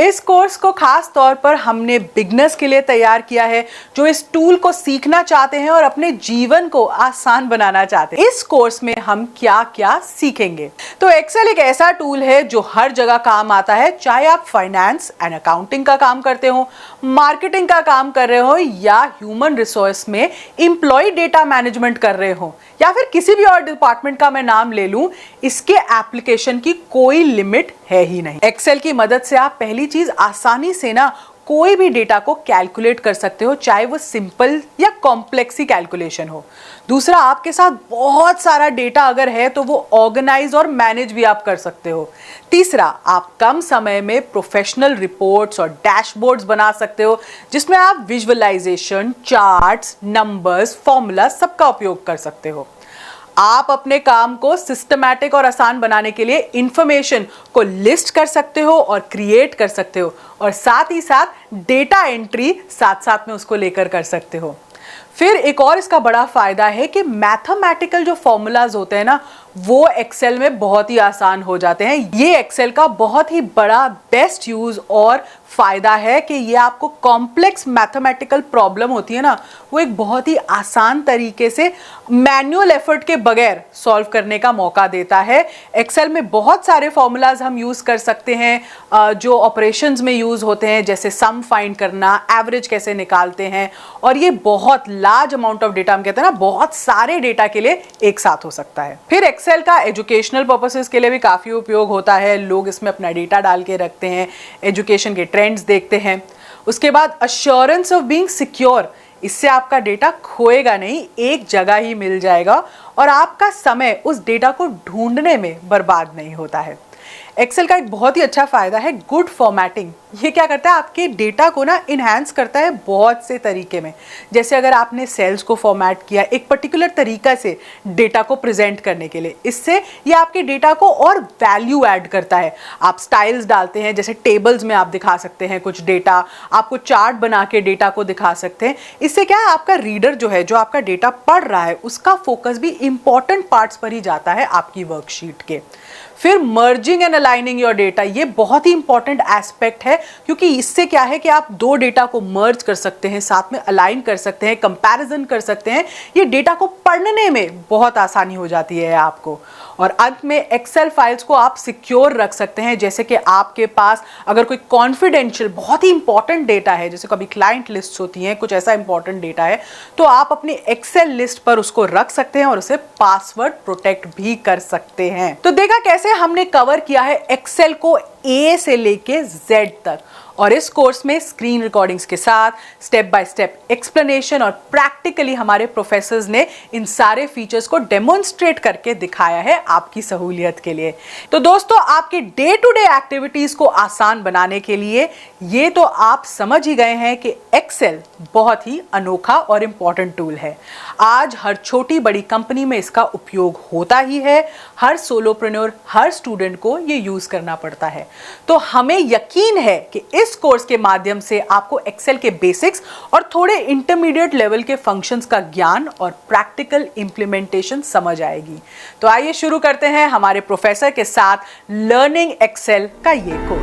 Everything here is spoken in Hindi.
इस कोर्स को खास तौर पर हमने बिगनर्स के लिए तैयार किया है जो इस टूल को सीखना चाहते हैं और अपने जीवन को आसान बनाना चाहते हैं। इस कोर्स में हम क्या क्या सीखेंगे। तो एक्सेल एक ऐसा टूल है जो हर जगह काम आता है, चाहे आप फाइनेंस एंड अकाउंटिंग का काम करते हो, मार्केटिंग का काम कर रहे हो या ह्यूमन रिसोर्स में एम्प्लॉय डेटा मैनेजमेंट कर रहे हो या फिर किसी भी और डिपार्टमेंट का मैं नाम ले लूं, इसके एप्लीकेशन की कोई लिमिट है ही नहीं। एक्सेल की मदद से आप पहली चीज आसानी से ना कोई भी डेटा को कैलकुलेट कर सकते हो, चाहे वो सिंपल या कॉम्प्लेक्स ही कैलकुलेशन हो। दूसरा, आपके साथ बहुत सारा डेटा अगर है तो वो ऑर्गेनाइज और मैनेज भी आप कर सकते हो। तीसरा, आप कम समय में प्रोफेशनल रिपोर्ट्स और डैशबोर्ड्स बना सकते हो जिसमें आप विजुअलाइजेशन, चार्ट्स, नंबर्स, फॉर्मूला सबका उपयोग कर सकते हो। आप अपने काम को सिस्टमैटिक और आसान बनाने के लिए इंफॉर्मेशन को लिस्ट कर सकते हो और क्रिएट कर सकते हो और साथ ही साथ डेटा एंट्री साथ साथ में उसको लेकर कर सकते हो। फिर एक और इसका बड़ा फायदा है कि मैथमेटिकल जो फॉर्मूलाज होते हैं ना, वो एक्सेल में बहुत ही आसान हो जाते हैं। ये एक्सेल का बहुत ही बड़ा बेस्ट यूज और फायदा है कि ये आपको कॉम्प्लेक्स मैथमेटिकल प्रॉब्लम होती है ना, वो एक बहुत ही आसान तरीके से मैनुअल एफर्ट के बगैर सॉल्व करने का मौका देता है। एक्सेल में बहुत सारे फॉर्मूलाज हम यूज कर सकते हैं जो ऑपरेशंस में यूज होते हैं, जैसे सम फाइंड करना, एवरेज कैसे निकालते हैं, और ये बहुत लार्ज अमाउंट ऑफ डेटा, हम कहते हैं ना, बहुत सारे डेटा के लिए एक साथ हो सकता है। फिर एक्सेल का एजुकेशनल पर्पसेस के लिए भी काफी उपयोग होता है। लोग इसमें अपना डेटा डाल के रखते हैं, एजुकेशन के ट्रेंड्स देखते हैं। उसके बाद अश्योरेंस ऑफ बीइंग सिक्योर, इससे आपका डेटा खोएगा नहीं, एक जगह ही मिल जाएगा और आपका समय उस डेटा को ढूंढने में बर्बाद नहीं होता है। एक्सेल का एक बहुत ही अच्छा फायदा है गुड फॉर्मेटिंग। ये क्या करता है, आपके डेटा को ना इनहैंस करता है बहुत से तरीके में। जैसे अगर आपने सेल्स को फॉर्मेट किया एक पर्टिकुलर तरीका से डेटा को प्रेजेंट करने के लिए, इससे ये आपके डेटा को और वैल्यू ऐड करता है। आप स्टाइल्स डालते हैं, जैसे टेबल्स में आप दिखा सकते हैं कुछ डेटा, आपको चार्ट बना के डेटा को दिखा सकते हैं। इससे क्या है, आपका रीडर जो है, जो आपका डेटा पढ़ रहा है, उसका फोकस भी इंपॉर्टेंट पार्ट्स पर ही जाता है आपकी वर्कशीट के। फिर merging and aligning your data, ये बहुत ही इंपॉर्टेंट एस्पेक्ट है, क्योंकि इससे क्या है कि आप दो डेटा को मर्ज कर सकते हैं, साथ में अलाइन कर सकते हैं, कंपैरिजन कर सकते हैं। ये डेटा को पढ़ने में बहुत आसानी हो जाती है आपको। और अंत में एक्सेल फाइल्स को आप सिक्योर रख सकते हैं, जैसे कि आपके पास अगर कोई कॉन्फिडेंशियल बहुत ही इंपॉर्टेंट डेटा है, जैसे कभी क्लाइंट लिस्ट होती हैं, कुछ ऐसा इंपॉर्टेंट डेटा है, तो आप अपनी एक्सेल लिस्ट पर उसको रख सकते हैं और उसे पासवर्ड प्रोटेक्ट भी कर सकते हैं। तो देखा कैसे हमने कवर किया है एक्सेल को ए से लेके जेड तक, और इस कोर्स में स्क्रीन रिकॉर्डिंग्स के साथ स्टेप बाय स्टेप एक्सप्लेनेशन और प्रैक्टिकली हमारे प्रोफेसर्स ने इन सारे फीचर्स को डेमोन्स्ट्रेट करके दिखाया है आपकी सहूलियत के लिए। तो दोस्तों, आपके डे टू डे एक्टिविटीज को आसान बनाने के लिए ये तो आप समझ ही गए हैं कि एक्सेल बहुत ही अनोखा और इंपॉर्टेंट टूल है। आज हर छोटी बड़ी कंपनी में इसका उपयोग होता ही है। हर सोलोप्रेन्योर, हर स्टूडेंट को ये यूज करना पड़ता है। तो हमें यकीन है कि इस कोर्स के माध्यम से आपको एक्सेल के बेसिक्स और थोड़े इंटरमीडिएट लेवल के फंक्शंस का ज्ञान और प्रैक्टिकल इंप्लीमेंटेशन समझ आएगी। तो आइए शुरू करते हैं हमारे प्रोफेसर के साथ लर्निंग एक्सेल का ये कोर्स।